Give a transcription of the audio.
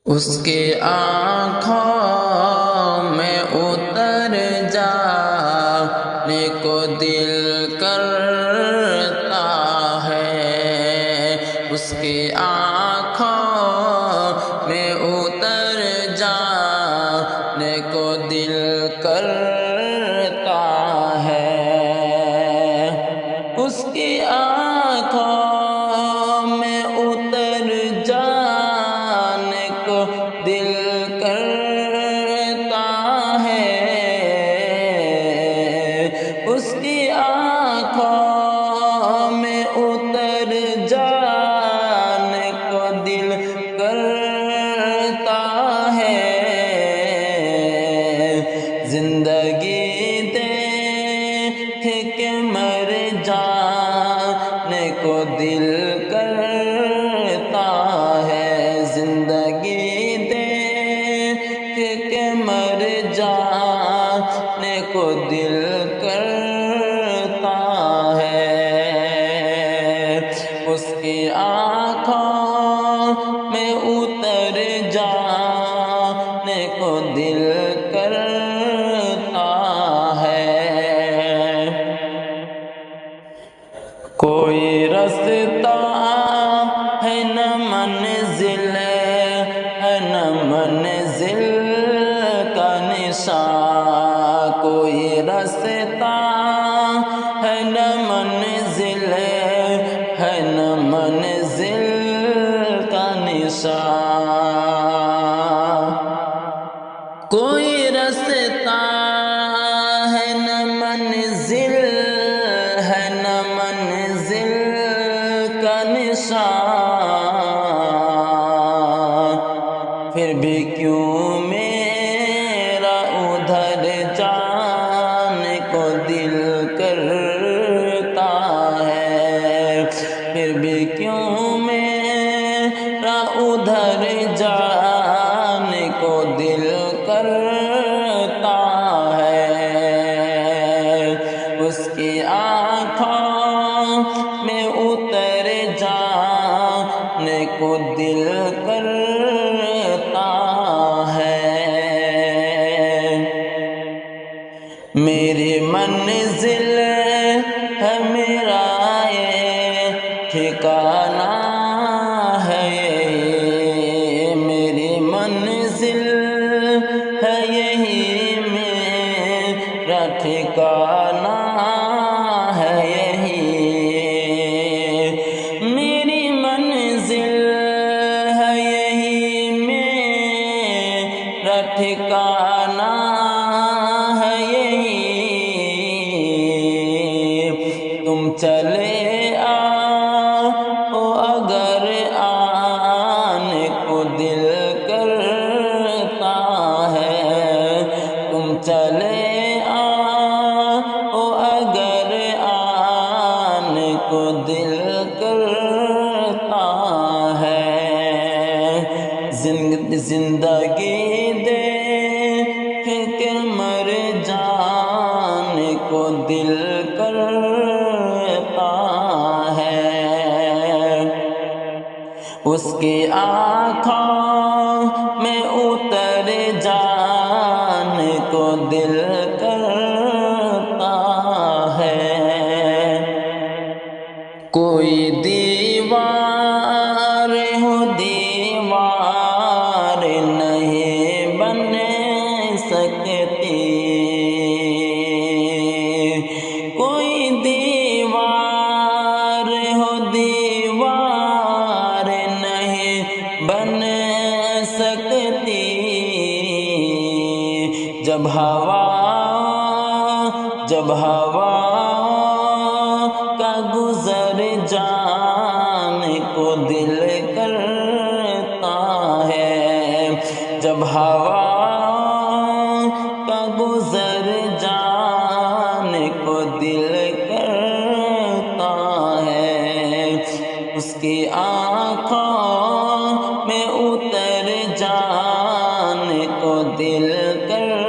اس کے آنکھوں میں اتر جانے کو دل کرتا ہے، اس کے آنکھوں میں اتر جانے کو دل کرتا ہے، اس کی آنکھوں میں اتر جانے کو دل کرتا ہے، اس کی آنکھوں میں اتر جانے کو دل کرتا ہے، زندگی دیکھ کے مر جانے کو دل کرتا ہے، زندگی دیکھ کے مر جانے کو دل کرتا ہے، اس کی آنکھوں میں اتر جانے کو دل کرتا ہے۔ کوئی رستہ ہے نہ منزل ہے نہ منزل کا نشان، کوئی رستہ ہے نہ منزل ہے نہ منزل کا نشان، کوئی رستہ ہے نہ منزل ہے نہ منزل کا نشان، پھر بھی کیوں میرا ادھر جانے کو دل کرتا ہے، پھر بھی کیوں میرا ادھر جانے کو دل کرتا ہے، اس کی آنکھوں میں اتر جانے کو دل کرتا ہے، میری منزل ہے میرا یہ ٹھکانہ ہے، میری منزل ہے یہی میرا ٹھکانہ ہے، یہی میری منزل ہے یہی میرا ٹھکانہ ہے، یہی تم چلے آؤ اگر آنے کو دل کرتا ہے، تم چلے آؤ اگر آنے کو دل کرتا ہے، زندگی دیکھ کے مر جانے کو دل کرتا ہے، اس کی آنکھوں میں اتر جانے کو دل کرتا ہے، کوئی دیوار ہو دیوار نہیں بن سکتی، کوئی دیوار ہو دیوار نہیں بن سکتی، جب ہوا کا گزر جانے کو دل کرتا ہے، جب ہوا کا گزر جانے کو دل کرتا ہے، اس کی آنکھوں میں اتر جانے کو دل کرتا